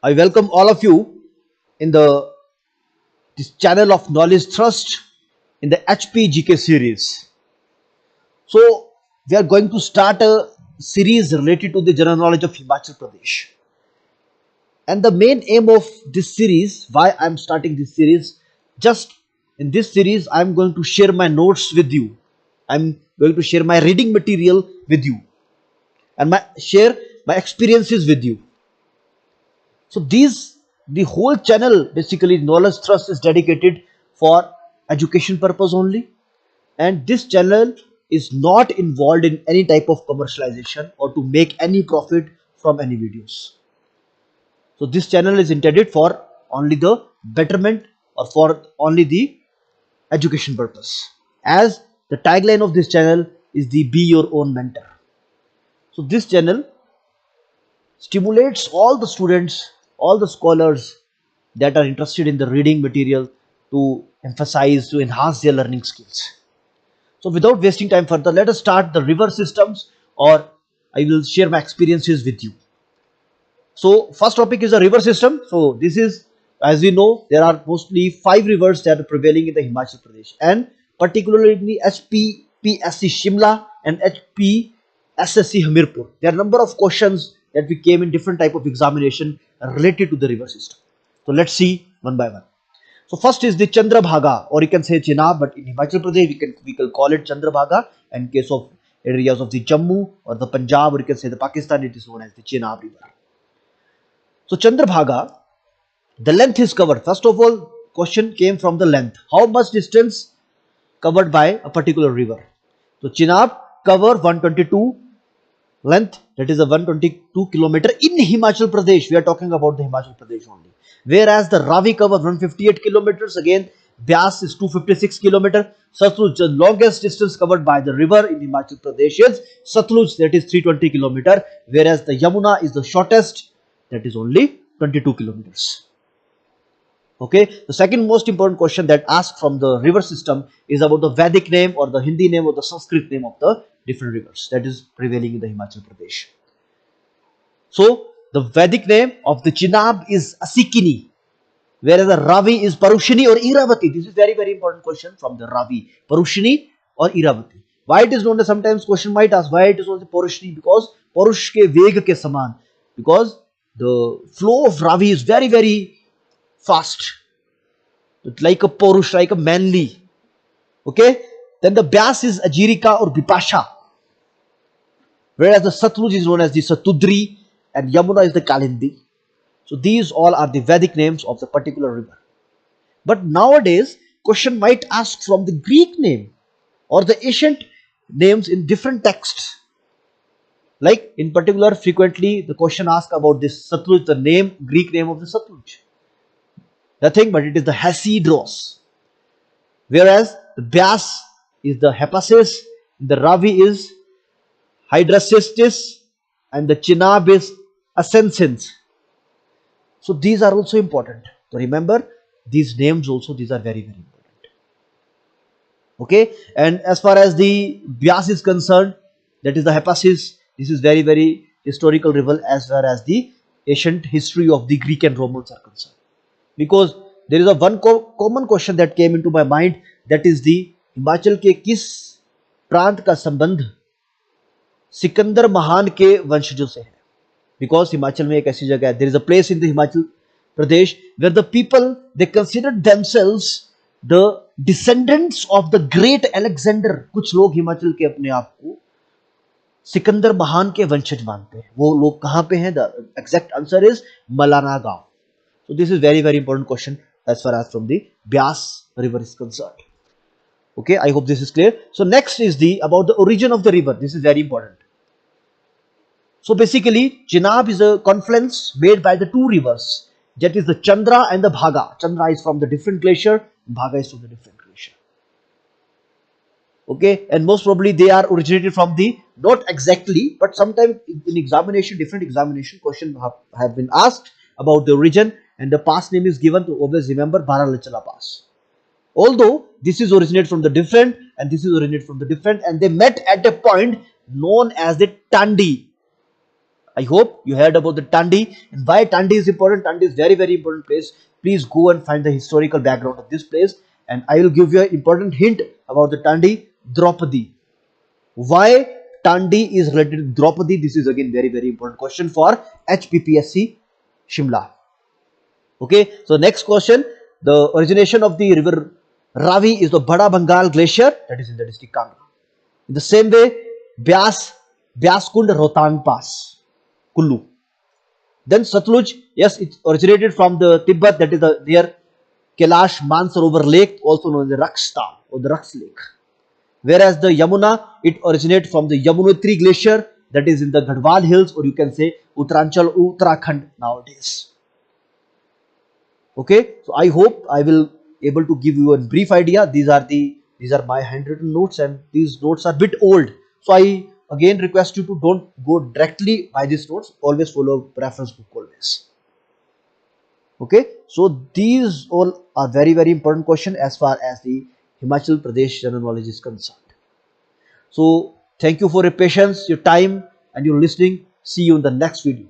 I welcome all of you in this channel of Knowledge Thrust in the HP GK series. So we are going to start a series related to the general knowledge of Himachal Pradesh. And the main aim of this series, why I am starting this series, just in this series I am going to share my notes with you. I am going to share my reading material with you and share my experiences with you. So the whole channel basically Knowledge Thrust is dedicated for education purpose only, and this channel is not involved in any type of commercialization or to make any profit from any videos. So this channel is intended for only the betterment or for only the education purpose. As the tagline of this channel is the be your own mentor. So this channel stimulates all the students, all the scholars that are interested in the reading material to emphasize, to enhance their learning skills. So without wasting time further, let us start the river systems, or I will share my experiences with you. So first topic is a river system. So this is, as we know, there are mostly 5 rivers that are prevailing in the Himachal Pradesh, and particularly in the HPPSC Shimla and HPSSC Hamirpur. There are number of questions that we came in different type of examination related to the river system. So let's see one by one. So first is the Chandrabhaga, or you can say Chenab, but in Himachal Pradesh we can call it Chandrabhaga. In case of areas of the Jammu or the Punjab, or you can say the Pakistan, it is known as the Chenab River. So Chandrabhaga, the length is covered. First of all, question came from the length. How much distance covered by a particular river? So Chenab cover 122 length, that is a 122 kilometer in Himachal Pradesh. We are talking about the Himachal Pradesh only. Whereas the Ravi cover 158 kilometers. Again, Byas is 256 kilometer. Satluj, the longest distance covered by the river in Himachal Pradesh is Satluj, that is 320 kilometer. Whereas the Yamuna is the shortest, that is only 22 kilometers. Okay, the second most important question that asked from the river system is about the Vedic name or the Hindi name or the Sanskrit name of the different rivers that is prevailing in the Himachal Pradesh. So the Vedic name of the Chenab is Asikini, whereas the Ravi is Parushini or Iravati. This is very important question from the Ravi, Parushini or Iravati. Why it is known as, sometimes question might ask why it is only Parushini, because Parush ke Veg ke saman, because the flow of Ravi is very fast. It's like a Porush, like a manly. Okay. Then the Byas is Ajirika or Bipasha, whereas the Satluj is known as the Satudri and Yamuna is the Kalindi. So these all are the Vedic names of the particular river. But nowadays, question might ask from the Greek name or the ancient names in different texts. Like in particular, frequently the question asked about this Satluj, the name, Greek name of the Satluj. Nothing but it is the Hasidros. Whereas the Byas is the Hepasis, the Ravi is Hydrasistis, and the Chenab is Ascensins. So these are also important. So remember these names also, these are very important. Okay, and as far as the Byas is concerned, that is the Hepasis. This is very historical river as far as the ancient history of the Greek and Romans are concerned. Because there is a one common question that came into my mind, that is the Himachal के किस प्रांत का संबंध सिकंदर महान के वंशजों से है. Because Himachal में एक ऐसी जगह है, there is a place in the Himachal Pradesh where the people, they considered themselves the descendants of the great Alexander. कुछ लोग हिमाचल के अपने आप को सिकंदर महान के वंशज मानते हैं. वो लोग कहां पे हैं? The exact answer is Malana गांव. So this is very important question as far as from the Byas river is concerned. Okay, I hope this is clear. So next is about the origin of the river. This is very important. So basically, Chenab is a confluence made by the 2 rivers. That is the Chandra and the Bhaga. Chandra is from the different glacier, Bhaga is from the different glacier. Okay, and most probably they are originated from the, not exactly, but sometimes in examination, different examination question have been asked about the origin, and the pass name is given to always remember Baralachala Pass. Although this is originated from the different and this is originated from the different, and they met at a point known as the Tandi. I hope you heard about the Tandi and why Tandi is important. Tandi is very important place. Please go and find the historical background of this place, and I will give you an important hint about the Tandi. Draupadi. Why Tandi is related to Draupadi? This is again very important question for HPPSC Shimla. Okay, so next question. The origination of the river Ravi is the Bada Bengal Glacier, that is in the district Kangra. In the same way, Byaskund Rohtang Pass, Kullu. Then Satluj, yes, it originated from the Tibet, that is near Kailash Mansarovar Lake, also known as the Rakstal or the Raks Lake. Whereas the Yamuna, it originates from the Yamunotri Glacier, that is in the Gadwal Hills, or you can say Uttaranchal, Uttarakhand nowadays. Okay, so I hope I will able to give you a brief idea. These are my handwritten notes, and these notes are a bit old, so I again request you to don't go directly by these notes, always follow reference book always. Okay, so these all are very important question as far as the Himachal Pradesh general knowledge is concerned. So thank you for your patience, your time, and your listening. See you in the next video.